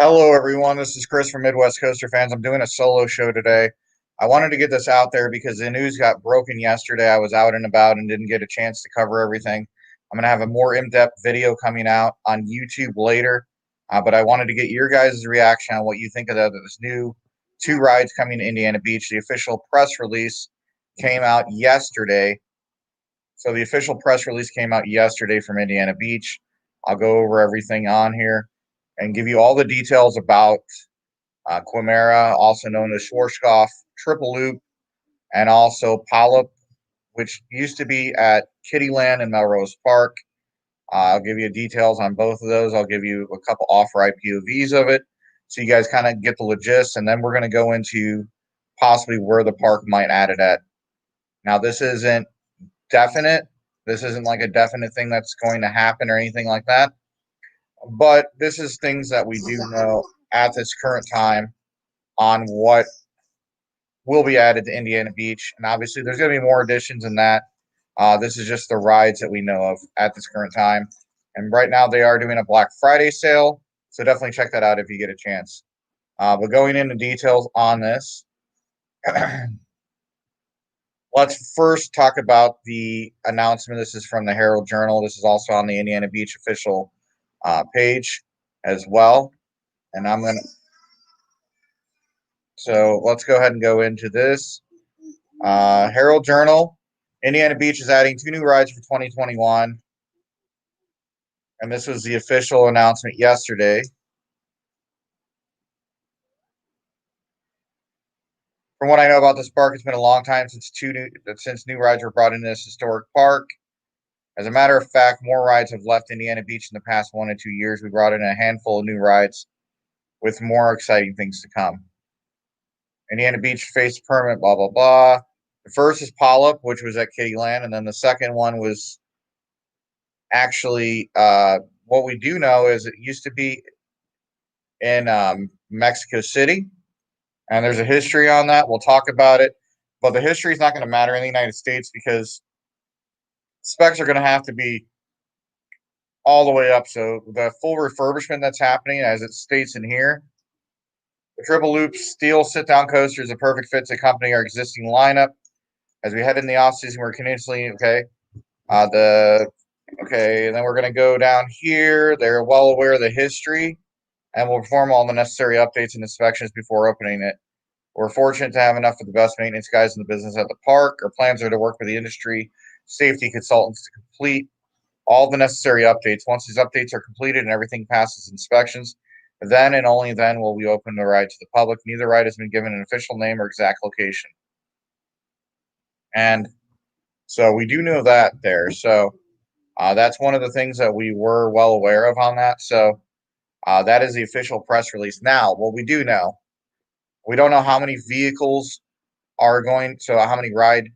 Hello, everyone. This is Chris from Midwest Coaster Fans. I'm doing a solo show today. I wanted to get this out there because the news got broken yesterday. I was out and about and didn't get a chance to cover everything. I'm going to have a more in-depth video coming out on YouTube later, but I wanted to get your guys' reaction on what you think of this new two rides coming to Indiana Beach. The official press release came out yesterday. So the official press release came out yesterday from Indiana Beach. I'll go over everything on here and give you all the details about quimera, also known as Schwarzkopf, triple loop, and also polyp, which used to be at Kittyland and Melrose Park. I'll give you details on both of those. I'll give you a couple off-ride POVs of it, so you guys kind of get the gist, and then we're going to go into possibly where the park might add it at. Now, this isn't definite. This isn't like a definite thing that's going to happen or anything like that. But this is things that we do know at this current time on what will be added to Indiana Beach. And obviously, there's going to be more additions than that. This is just the rides that we know of at this current time. And right now, they are doing a Black Friday sale. So definitely check that out if you get a chance. But going into details on this, let's first talk about the announcement. This is from the Herald Journal. This is also on the Indiana Beach official page as well. And so let's go ahead and go into this. Herald Journal, Indiana Beach is adding 2 new rides for 2021. And this was the official announcement yesterday. From what I know about this park, it's been a long time since new rides were brought into this historic park. As a matter of fact, more rides have left Indiana Beach in the past 1 to 2 years. We brought in a handful of new rides with more exciting things to come. Indiana Beach faced permit, blah, blah, blah. The first is Polyp, which was at Kittyland, and then the second one was actually what we do know is it used to be in Mexico City, and there's a history on that. We'll talk about it, but the history is not going to matter in the United States because specs are going to have to be all the way up. So the full refurbishment that's happening, as it states in here, the triple loop steel sit-down coaster is a perfect fit to accompany our existing lineup. As we head in the off-season, we're continuously, and then we're going to go down here. They're well aware of the history and will perform all the necessary updates and inspections before opening it. We're fortunate to have enough of the best maintenance guys in the business at the park. Our plans are to work with the industry safety consultants to complete all the necessary updates. Once these updates are completed and everything passes inspections, then and only then will we open the ride to the public. Neither ride has been given an official name or exact location. And so we do know that there. So that's one of the things that we were well aware of on that. So that is the official press release. Now, what we do know, we don't know how many vehicles are going, so how many ride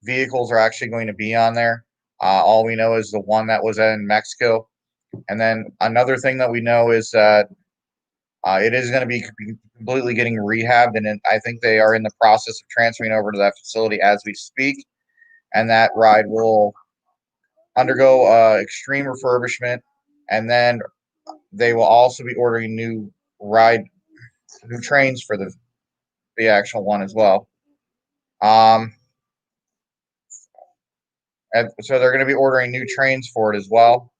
vehicles are actually going to be on there. All we know is the one that was in Mexico. And then another thing that we know is that it is going to be completely getting rehabbed, and I think they are in the process of transferring over to that facility as we speak. And that ride will undergo extreme refurbishment, and then they will also be ordering new trains for the actual one as well. And so they're going to be ordering new trains for it as well.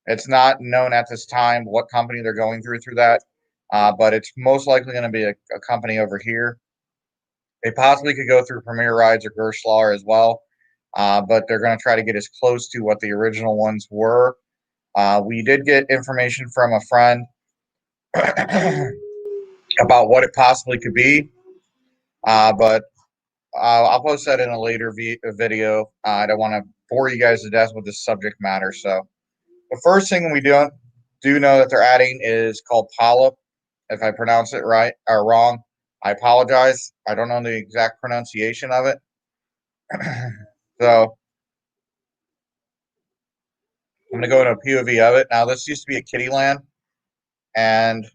It's not known at this time what company they're going through that, but it's most likely going to be a company over here. They possibly could go through Premier Rides or Gerstlauer as well, but they're going to try to get as close to what the original ones were. We did get information from a friend about what it possibly could be, but I'll post that in a later video. I don't want to bore you guys to death with this subject matter. So the first thing we do know that they're adding is called polyp. If I pronounce it right or wrong, I apologize. I don't know the exact pronunciation of it. So I'm going to go into a POV of it. Now, this used to be a Kittyland, and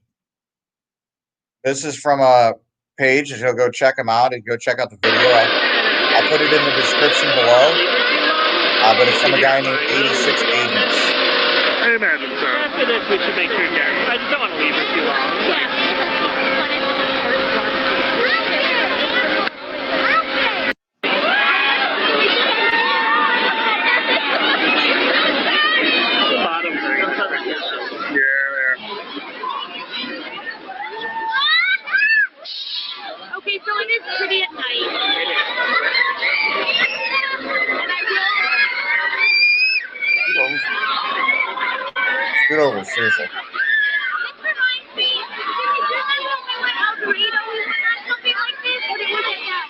this is from a page. So go check them out and go check out the video. I'll put it in the description below, but it's from a guy named 86 Agents. I imagine so. After this, we should make sure Derek. I just don't want to leave her too long. The bottom thing. Yeah. Okay, so it is pretty at night. And I will. Scoot over, seriously. This reminds me, do you remember when we went El Dorado, we went on something like this? But it was at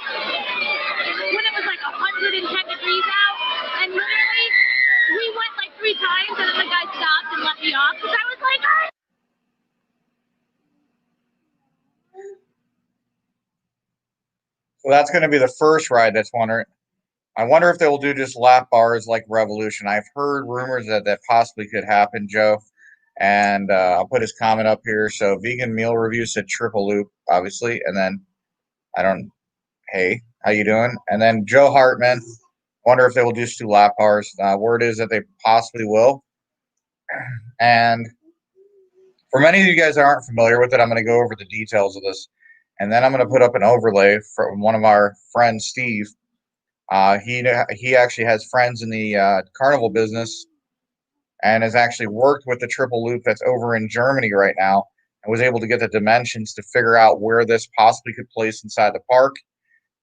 when it was like 110 degrees out, and literally, we went like 3 times, and then the guy stopped and let me off, because I was like, oh. So that's going to be the first ride that's wondering. I wonder if they will do just lap bars like Revolution. I've heard rumors that that possibly could happen, Joe. And I'll put his comment up here. So vegan meal review said triple loop, obviously. And then hey, how you doing? And then Joe Hartman, wonder if they will just do lap bars. Word is that they possibly will. And for many of you guys that aren't familiar with it, I'm going to go over the details of this. And then I'm going to put up an overlay from one of our friends, Steve. He actually has friends in the carnival business and has actually worked with the triple loop that's over in Germany right now and was able to get the dimensions to figure out where this possibly could place inside the park.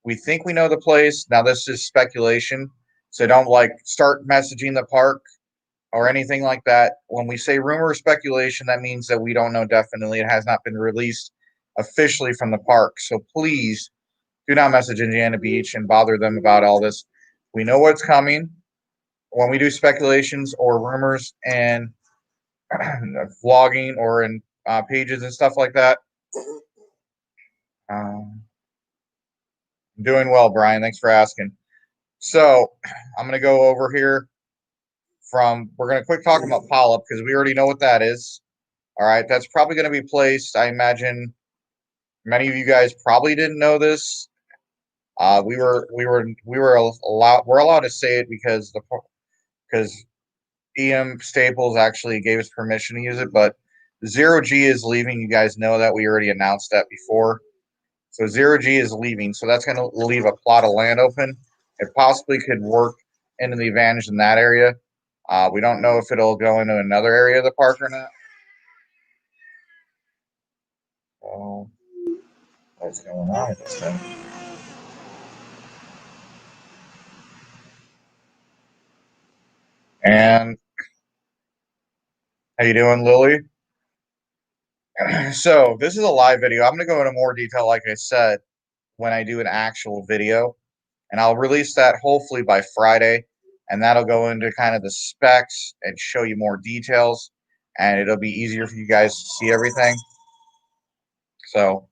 We think we know the place. Now, this is speculation, so don't start messaging the park or anything like that. When we say rumor or speculation, that means that we don't know definitely. It has not been released officially from the park. So please do not message Indiana Beach and bother them about all this. We know what's coming. When we do speculations or rumors and vlogging or in pages and stuff like that. Doing well, Brian. Thanks for asking. So I'm going to go over here we're going to quick talk about polyp because we already know what that is. All right. That's probably going to be placed. I imagine many of you guys probably didn't know this. We're allowed to say it because EM Staples actually gave us permission to use it, but Zero G is leaving. You guys know that. We already announced that before. So Zero G is leaving. So that's going to leave a plot of land open. It possibly could work into the advantage in that area. We don't know if it'll go into another area of the park or not. So what's going on with this thing? And how you doing, Lily? So this is a live video. I'm going to go into more detail, like I said, when I do an actual video. And I'll release that hopefully by Friday. And that'll go into kind of the specs and show you more details. And it'll be easier for you guys to see everything. So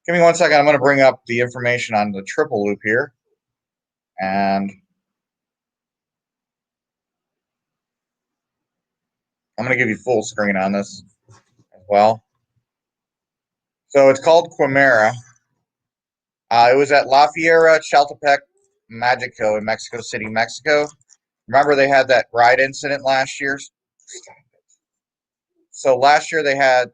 give me 1 second. I'm going to bring up the information on the triple loop here. And I'm going to give you full screen on this as well. So it's called Quimera. It was at La Fiera Chaltepec Magico in Mexico City, Mexico. Remember they had that ride incident last year? So last year they had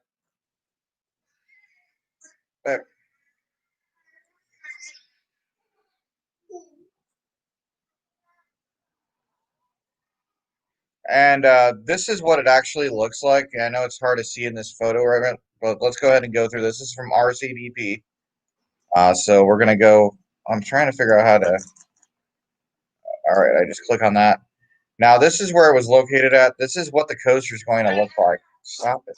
and this is what it actually looks like. I know it's hard to see in this photo right now, but let's go ahead and go through this. This is from RCDP. So we're going to go. I'm trying to figure out how to. All right, I just click on that. Now, this is where it was located at. This is what the coaster is going to look like. Stop it.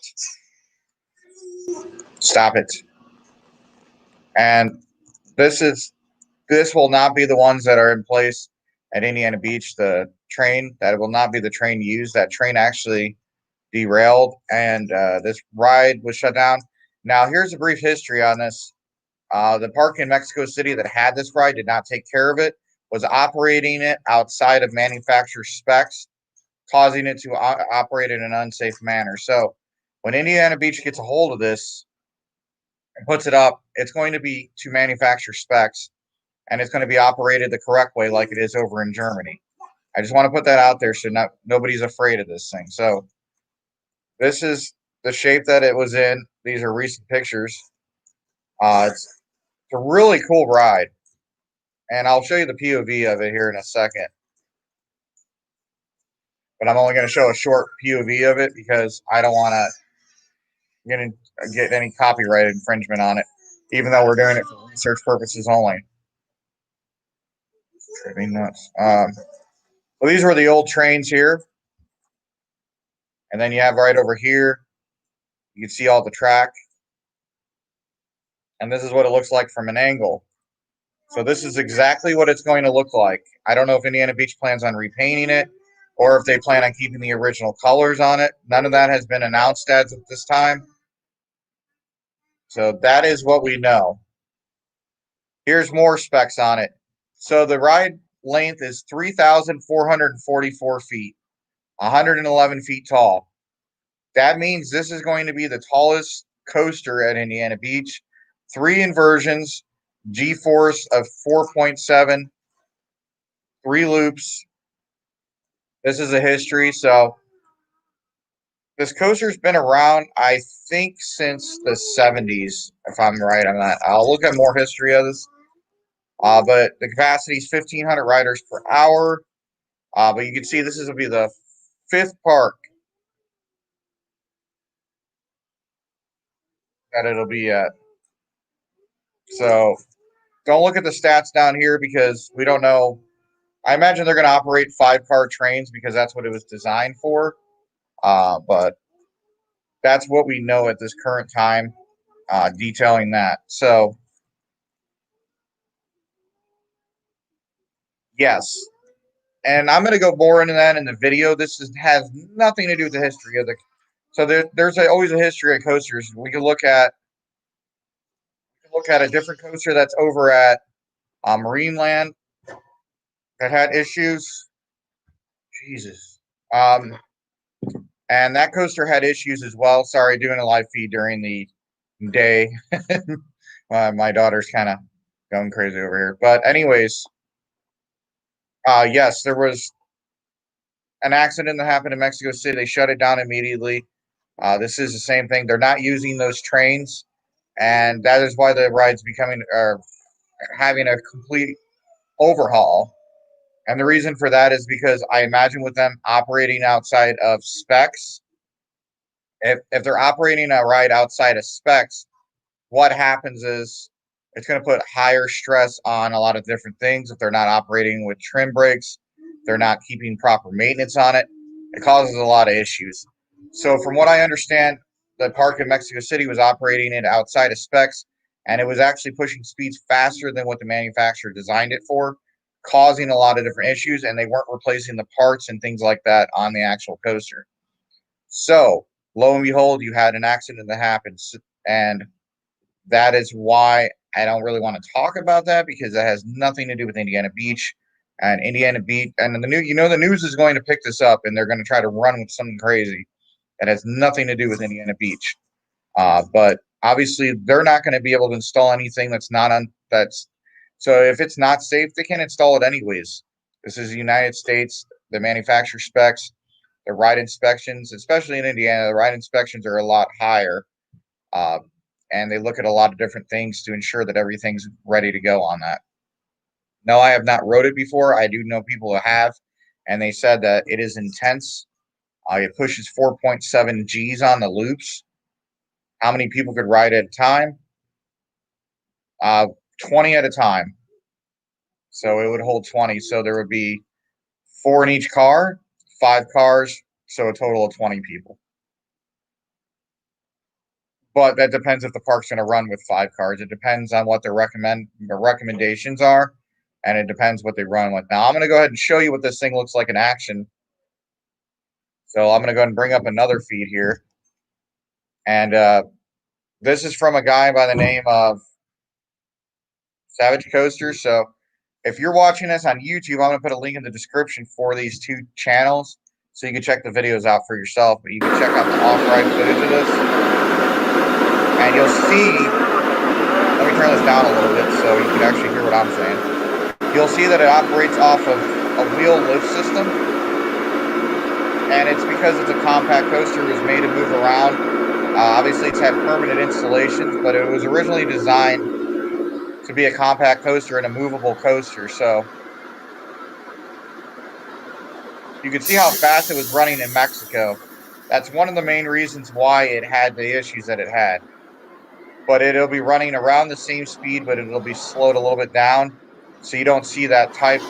Stop it. And this will not be the ones that are in place at Indiana Beach. The train, that will not be the train used. That train actually derailed, and this ride was shut down. Now, here's a brief history on this. The park in Mexico City that had this ride did not take care of it, was operating it outside of manufacturer specs, causing it to operate in an unsafe manner. So when Indiana Beach gets a hold of this and puts it up, it's going to be to manufacturer specs, and it's going to be operated the correct way like it is over in Germany. I just want to put that out there so nobody's afraid of this thing. So This is the shape that it was in. These are recent pictures. It's a really cool ride, and I'll show you the POV of it here in a second. But I'm only going to show a short POV of it because I don't want to get any copyright infringement on it, even though we're doing it for research purposes only. Driving nuts. Well, these were the old trains here, and then you have right over here. You can see all the track, and this is what it looks like from an angle. So this is exactly what it's going to look like. I don't know if Indiana Beach plans on repainting it or if they plan on keeping the original colors on it. None of that has been announced as of this time. So that is what we know. Here's more specs on it. So the ride length is 3,444 feet, 111 feet tall. That means this is going to be the tallest coaster at Indiana Beach. 3 inversions, G-force of 4.7, 3 loops. This is a history. So this coaster's been around, I think, since the 70s, if I'm right on that. I'll look at more history of this. But the capacity is 1,500 riders per hour. But you can see this will be the 5th park that it'll be at. So don't look at the stats down here because we don't know. I imagine they're going to operate 5-car trains because that's what it was designed for. But that's what we know at this current time, detailing that. So, yes. And I'm going to go more into that in the video. Has nothing to do with the history of the. So there's always a history of coasters. We can look at a different coaster that's over at Marineland that had issues. Jesus. And that coaster had issues as well. Sorry, doing a live feed during the day. My daughter's kind of going crazy over here. But anyways, yes, there was an accident that happened in Mexico City. They shut it down immediately. This is the same thing. They're not using those trains, and that is why the ride's having a complete overhaul. And the reason for that is because I imagine with them operating outside of specs, if they're operating a ride outside of specs, what happens is it's going to put higher stress on a lot of different things. If they're not operating with trim brakes, they're not keeping proper maintenance on it. It causes a lot of issues. So from what I understand, the park in Mexico City was operating it outside of specs, and it was actually pushing speeds faster than what the manufacturer designed it for, causing a lot of different issues, and they weren't replacing the parts and things like that on the actual coaster. So lo and behold, you had an accident that happened, and that is why I don't really want to talk about that because that has nothing to do with Indiana Beach. And Indiana Beach and the news is going to pick this up and they're going to try to run with something crazy that has nothing to do with Indiana Beach. But obviously they're not going to be able to install anything that's not on that's so if it's not safe, they can install it anyways. This is the United States, the manufacturer specs, the ride inspections, especially in Indiana, the ride inspections are a lot higher. And they look at a lot of different things to ensure that everything's ready to go on that. No, I have not rode it before. I do know people who have, and they said that it is intense. It pushes 4.7 Gs on the loops. How many people could ride at a time? 20 at a time. So it would hold 20. So there would be 4 in each car, 5 cars, so a total of 20 people. But that depends if the park's going to run with 5 cars. It depends on what their recommendations are, and it depends what they run with. Now, I'm going to go ahead and show you what this thing looks like in action. So I'm going to go ahead and bring up another feed here. And this is from a guy by the name of Savage Coaster. So if you're watching this on YouTube, I'm going to put a link in the description for these 2 channels so you can check the videos out for yourself. But you can check out the off-ride footage of this. And you'll see, let me turn this down a little bit so you can actually hear what I'm saying. You'll see that it operates off of a wheel lift system. and it's because it's a compact coaster. It was made to move around. Obviously, it's had permanent installations, but it was originally designed to be a compact coaster and a movable coaster. So you can see how fast it was running in Mexico. That's one of the main reasons why it had the issues that it had. But it'll be running around the same speed, but it'll be slowed a little bit down, so you don't see those type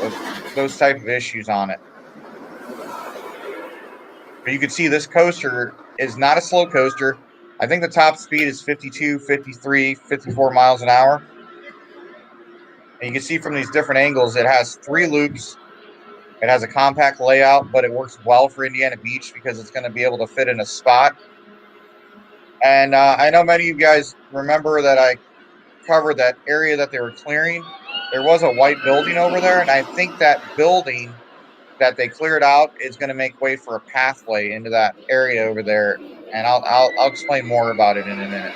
of issues on it. But you can see this coaster is not a slow coaster. I think the top speed is 52, 53, 54 miles an hour. And you can see from these different angles, it has 3 loops. It has a compact layout, but it works well for Indiana Beach because it's going to be able to fit in a spot. And I know many of you guys remember that I covered that area that they were clearing. There was a white building over there, and I think that building that they cleared out is going to make way for a pathway into that area over there. And I'll explain more about it in a minute.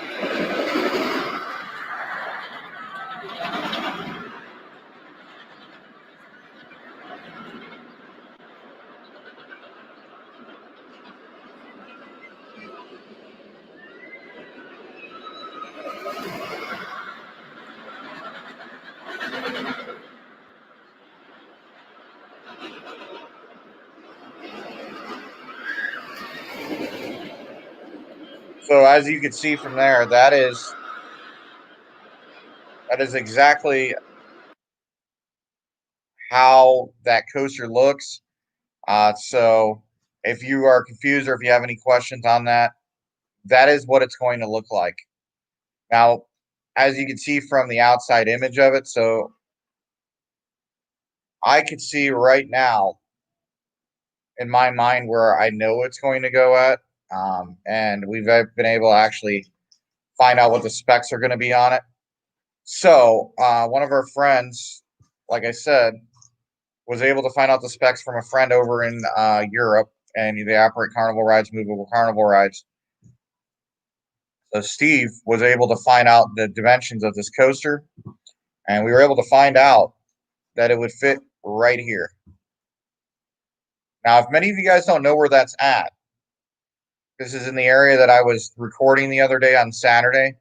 So as you can see from there, that is exactly how that coaster looks. So if you are confused or if you have any questions on that, that is what it's going to look like. Now, as you can see from the outside image of it, so I could see right now in my mind where I know it's going to go at. And we've been able to actually find out what the specs are going to be on it. So one of our friends, like I said, was able to find out the specs from a friend over in Europe, and they operate carnival rides, movable carnival rides. So Steve was able to find out the dimensions of this coaster, and we were able to find out that it would fit right here. Now, if many of you guys don't know where that's at, this is in the area that I was recording the other day on Saturday,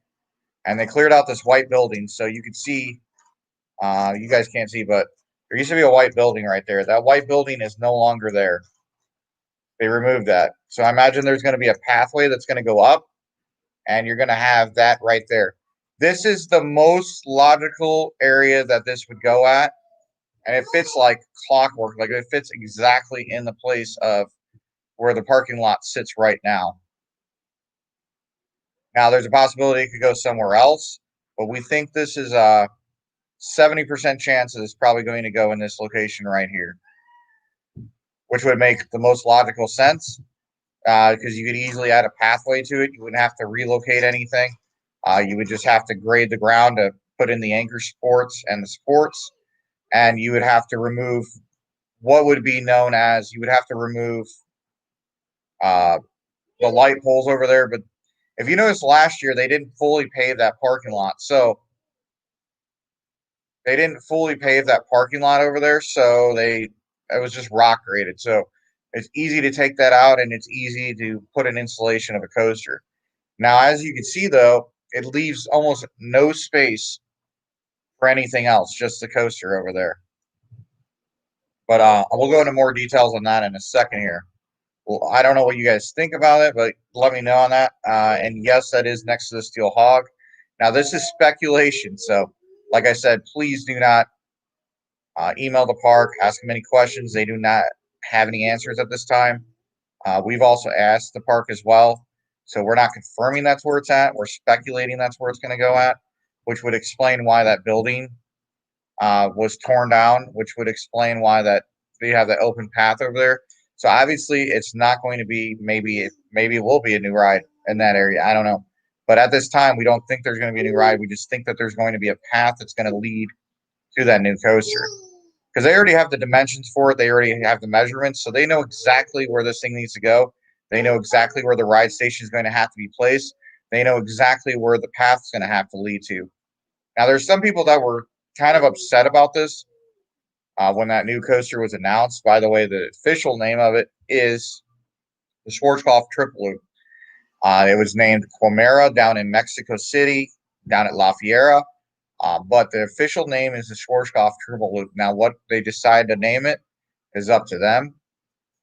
and they cleared out this white building so you could see. You guys can't see, but there used to be a white building right there. That white building is no longer there. They removed that. So I imagine there's going to be a pathway that's going to go up, and you're going to have that right there. This is the most logical area that this would go at, and it fits like clockwork. Like it fits exactly in the place of where the parking lot sits right now. Now, there's a possibility it could go somewhere else, but we think this is a 70% chance that it's probably going to go in this location right here, which would make the most logical sense because you could easily add a pathway to it. You wouldn't have to relocate anything. You would just have to grade the ground to put in the anchor supports and the supports, and you would have to remove what would be known as you would have to remove uh, the light poles over there. But if you notice, last year they didn't fully pave that parking lot, so they didn't fully pave that parking lot over there, so it was just rock graded. So it's easy to take that out, and it's easy to put an installation of a coaster. Now, as you can see, though, it leaves almost no space for anything else, just the coaster over there. But we'll go into more details on that in a second here. Well, I don't know what you guys think about it, but let me know on that. And yes, that is next to the Steel Hog. Now, this is speculation, so like I said, please do not email the park, ask them any questions. They do not have any answers at this time. We've also asked the park as well, so we're not confirming that's where it's at. We're speculating that's where it's going to go at, which would explain why that building was torn down, which would explain why that they have that open path over there. So obviously, it's not going to be maybe it will be a new ride in that area. I don't know, but at this time, we don't think there's going to be a new ride. We just think that there's going to be a path that's going to lead to that new coaster because they already have the dimensions for it. They already have the measurements, so they know exactly where this thing needs to go. They know exactly where the ride station is going to have to be placed. They know exactly where the path is going to have to lead to. Now, there's some people that were kind of upset about this when that new coaster was announced. By the way, the official name of it is the Schwarzkopf triple loop. It was named Quimera down in Mexico City, down at La Fiera. But the official name is the Schwarzkopf triple loop. Now, what they decide to name it is up to them.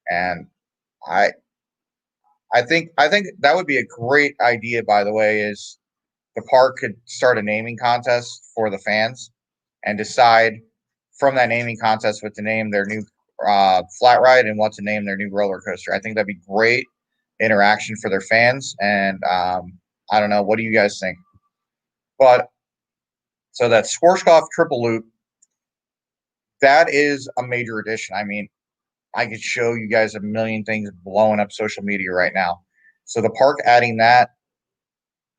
And I I think that would be a great idea, by the way, is the park could start a naming contest for the fans and decide from that naming contest what to name their new flat ride and what to name their new roller coaster. I think that'd be great interaction for their fans. And I don't know, what do you guys think? But so that Schwarzkopf triple loop, that is a major addition. I mean, I could show you guys a million things blowing up social media right now. So the park adding that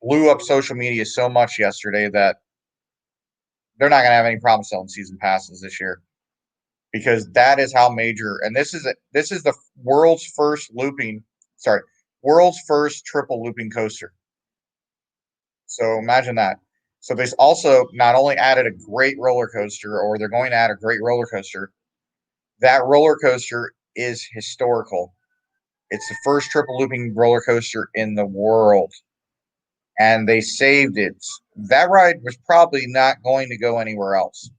blew up social media so much yesterday that they're not going to have any problem selling season passes this year because that is how major. And this is the world's first world's first triple looping coaster. So imagine that. So they've also not only added a great roller coaster, or they're going to add a great roller coaster. That roller coaster is historical. It's the first triple looping roller coaster in the world. And they saved it. That ride was probably not going to go anywhere else.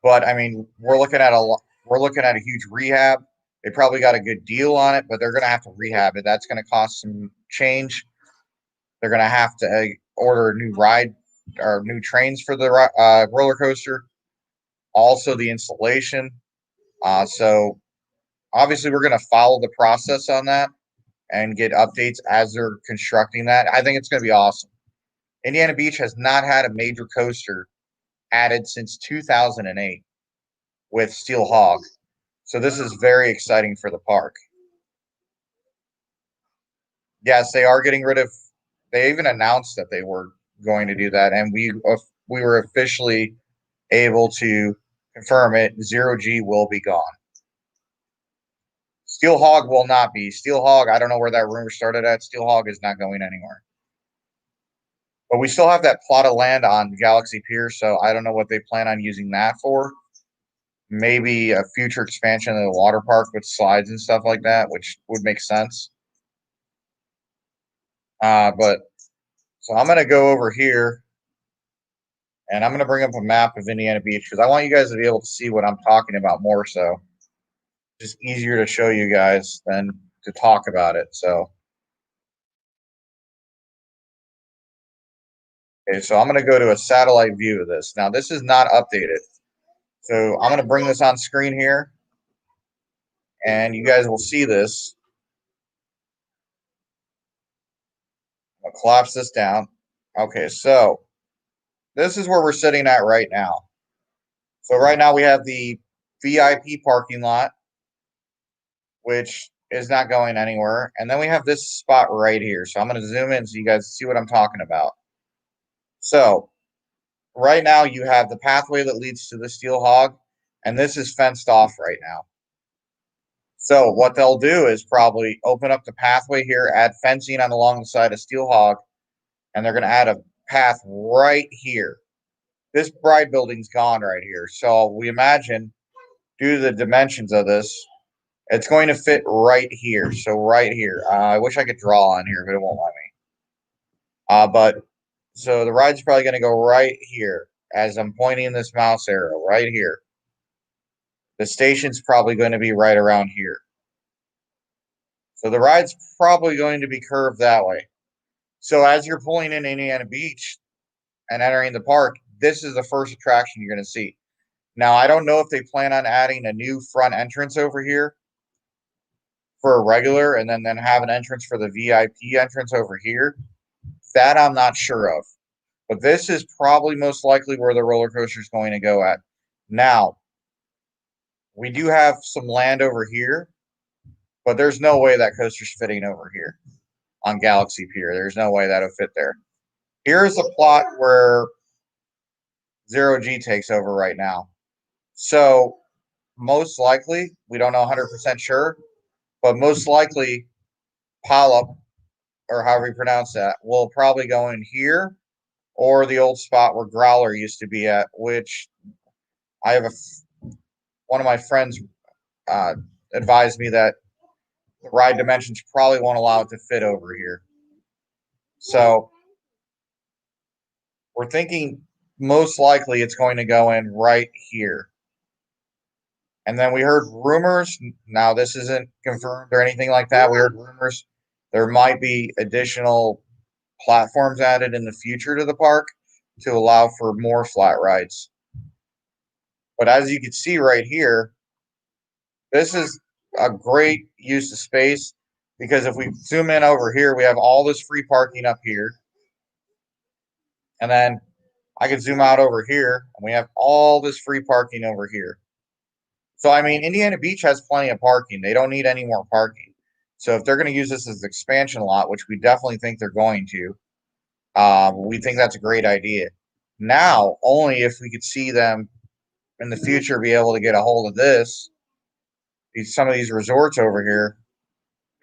But I mean, we're looking at a huge rehab. They probably got a good deal on it, but they're going to have to rehab it. That's going to cost some change. They're going to have to order a new ride or new trains for the roller coaster. Also, the installation. So obviously, we're going to follow the process on that and get updates as they're constructing that. I think it's going to be awesome. Indiana Beach has not had a major coaster added since 2008 with Steel Hog. So this is very exciting for the park. Yes, they are getting rid of. They even announced that they were going to do that, and we were officially able to confirm it. Zero G will be gone. Steel Hog will not be. Steel Hog, I don't know where that rumor started at. Steel Hog is not going anywhere. But we still have that plot of land on Galaxy Pier, so I don't know what they plan on using that for. Maybe a future expansion of the water park with slides and stuff like that, which would make sense. But so I'm going to go over here, and I'm going to bring up a map of Indiana Beach because I want you guys to be able to see what I'm talking about more so. It's just easier to show you guys than to talk about it. So, okay, so I'm going to go to a satellite view of this. Now, this is not updated. So I'm going to bring this on screen here, and you guys will see this. I'll collapse this down. Okay, so this is where we're sitting at right now. So right now we have the VIP parking lot, which is not going anywhere. And then we have this spot right here. So I'm going to zoom in so you guys see what I'm talking about. So right now you have the pathway that leads to the Steel Hog, and this is fenced off right now. So what they'll do is probably open up the pathway here, add fencing on along the side of Steel Hog, and they're going to add a path right here. This bride building's gone right here. So we imagine, due to the dimensions of this, it's going to fit right here. So right here. I wish I could draw on here, but it won't let me. But so the ride's probably going to go right here as I'm pointing this mouse arrow right here. The station's probably going to be right around here. So the ride's probably going to be curved that way. So as you're pulling in Indiana Beach and entering the park, this is the first attraction you're going to see. Now, I don't know if they plan on adding a new front entrance over here for a regular and then have an entrance for the VIP entrance over here. That I'm not sure of. But this is probably most likely where the roller coaster is going to go at. Now, we do have some land over here, but there's no way that coaster's fitting over here on Galaxy Pier. There's no way that'll fit there. Here's the plot where Zero G takes over right now. So most likely, we don't know 100% sure, but most likely polyp, or however you pronounce that, will probably go in here or the old spot where Growler used to be at, which I have one of my friends advised me that the ride dimensions probably won't allow it to fit over here. So we're thinking most likely it's going to go in right here. And then we heard rumors. Now, this isn't confirmed or anything like that. We heard rumors there might be additional platforms added in the future to the park to allow for more flat rides. But as you can see right here, this is a great use of space because if we zoom in over here, we have all this free parking up here. And then I can zoom out over here and we have all this free parking over here. So, I mean, Indiana Beach has plenty of parking. They don't need any more parking. So if they're going to use this as an expansion lot, which we definitely think they're going to, we think that's a great idea. Now, only if we could see them in the future be able to get a hold of this, some of these resorts over here,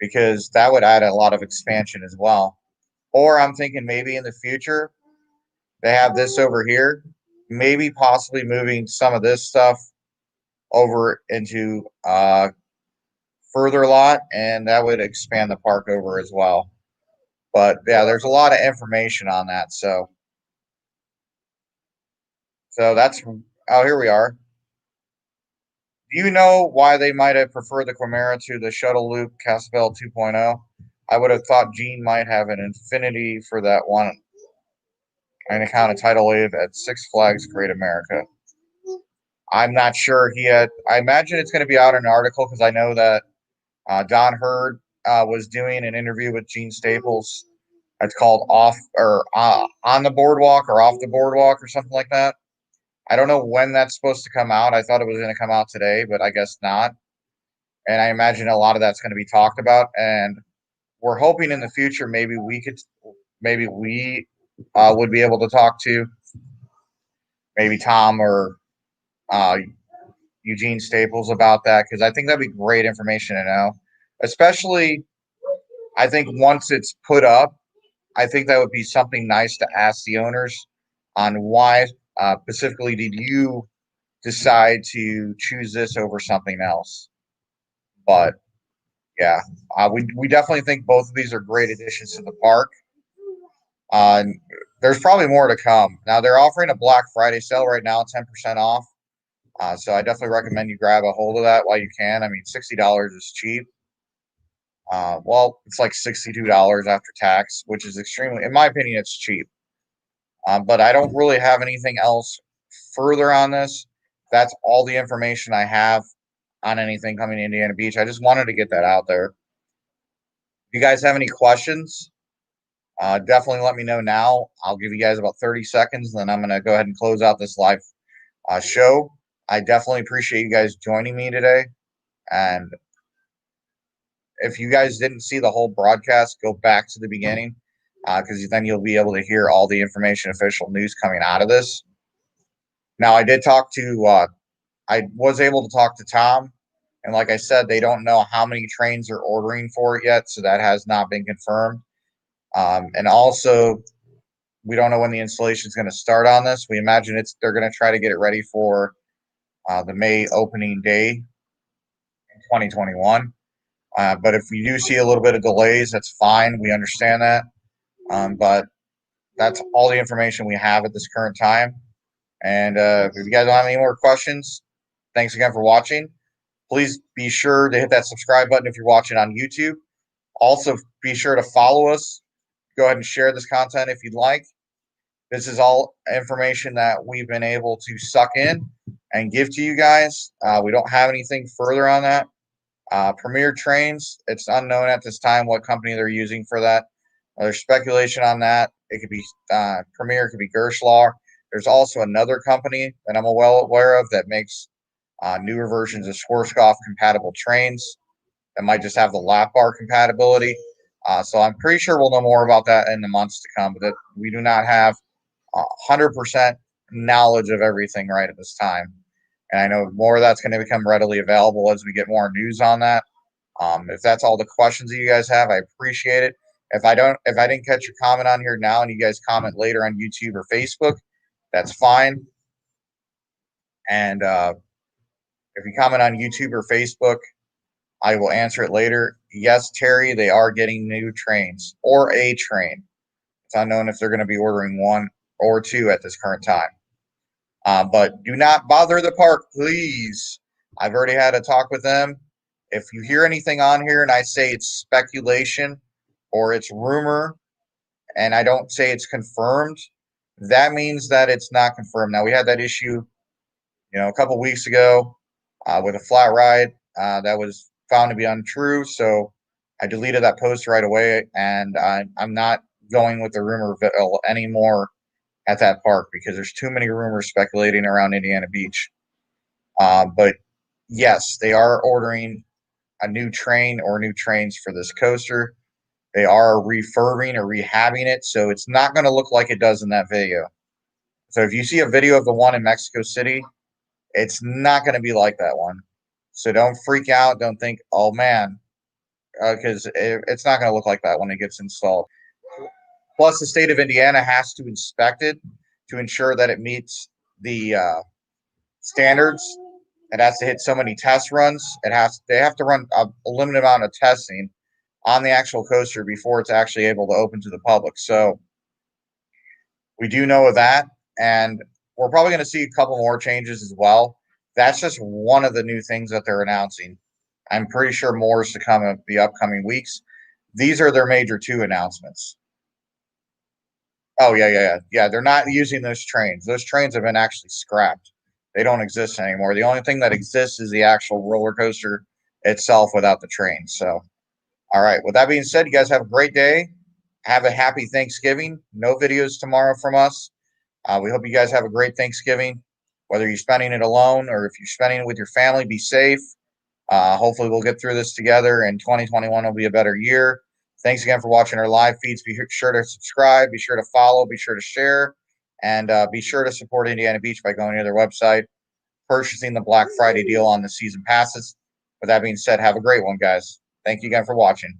because that would add a lot of expansion as well. Or I'm thinking maybe in the future, they have this over here, maybe possibly moving some of this stuff over into further lot, and that would expand the park over as well. But yeah, there's a lot of information on that. So that's here we are. Do you know why they might have preferred the Quimera to the Shuttle Loop Casabel 2.0? I would have thought Gene might have an affinity for that one on account of tidal wave at Six Flags Great America. I'm not sure he had. I imagine it's going to be out in an article because I know that Don Hurd was doing an interview with Gene Staples. It's called Off or On the Boardwalk or Off the Boardwalk or something like that. I don't know when that's supposed to come out. I thought it was going to come out today, but I guess not. And I imagine a lot of that's going to be talked about. And we're hoping in the future maybe we would be able to talk to maybe Tom or Eugene Staples about that because I think that'd be great information to know. Especially, I think once it's put up, I think that would be something nice to ask the owners on why specifically did you decide to choose this over something else. But yeah, we definitely think both of these are great additions to the park. There's probably more to come. Now they're offering a Black Friday sale right now, 10% off. So I definitely recommend you grab a hold of that while you can. I mean, $60 is cheap. Well, it's like $62 after tax, which is extremely, in my opinion, it's cheap. But I don't really have anything else further on this. That's all the information I have on anything coming to Indiana Beach. I just wanted to get that out there. If you guys have any questions, definitely let me know now. I'll give you guys about 30 seconds, and then I'm going to go ahead and close out this live show. I definitely appreciate you guys joining me today. And if you guys didn't see the whole broadcast, go back to the beginning because then you'll be able to hear all the information, official news coming out of this. Now, I did talk to, I was able to talk to Tom. And like I said, they don't know how many trains they're ordering for it yet. So that has not been confirmed. And also, we don't know when the installation is going to start on this. We imagine they're going to try to get it ready for the May opening day in 2021. But if we do see a little bit of delays, that's fine. We understand that. But that's all the information we have at this current time. And if you guys don't have any more questions, thanks again for watching. Please be sure to hit that subscribe button if you're watching on YouTube. Also, be sure to follow us. Go ahead and share this content if you'd like. This is all information that we've been able to suck in and give to you guys. We don't have anything further on that. Premier Trains, it's unknown at this time what company they're using for that. There's speculation on that. It could be Premier, it could be Gerstlauer. There's also another company that I'm well aware of that makes newer versions of Schwarzkopf compatible trains that might just have the lap bar compatibility. So I'm pretty sure we'll know more about that in the months to come, but we do not have 100% knowledge of everything right at this time. And I know more of that's going to become readily available as we get more news on that. If that's all the questions that you guys have, I appreciate it. If I didn't catch your comment on here now and you guys comment later on YouTube or Facebook, that's fine. And if you comment on YouTube or Facebook, I will answer it later. yes, Terry, they are getting new trains or a train. It's unknown if they're going to be ordering one or two at this current time. But do not bother the park, please. I've already had a talk with them. If you hear anything on here and I say it's speculation or it's rumor and I don't say it's confirmed, that means that it's not confirmed. Now, we had that issue, a couple weeks ago with a flat ride that was found to be untrue. So I deleted that post right away, and I'm not going with the rumor anymore at that park because there's too many rumors speculating around Indiana Beach. But yes, they are ordering a new train or new trains for this coaster. They are refurbing or rehabbing it, so it's not going to look like it does in that video. So if you see a video of the one in Mexico City, it's not going to be like that one. So don't freak out. Don't think, oh man, because it's not going to look like that when it gets installed. Plus, the state of Indiana has to inspect it to ensure that it meets the standards. It has to hit so many test runs. They have to run a limited amount of testing on the actual coaster before it's actually able to open to the public. So we do know of that, and we're probably going to see a couple more changes as well. That's just one of the new things that they're announcing. I'm pretty sure more is to come in the upcoming weeks. These are their major two announcements. Oh, yeah. They're not using those trains. Those trains have been actually scrapped. They don't exist anymore. The only thing that exists is the actual roller coaster itself without the train. So, all right. With that being said, you guys have a great day. Have a happy Thanksgiving. No videos tomorrow from us. We hope you guys have a great Thanksgiving. Whether you're spending it alone or if you're spending it with your family, be safe. Hopefully, we'll get through this together, and 2021 will be a better year. Thanks again for watching our live feeds. Be sure to subscribe, be sure to follow, be sure to share, and be sure to support Indiana Beach by going to their website, purchasing the Black Friday deal on the season passes. With that being said, have a great one, guys. Thank you again for watching.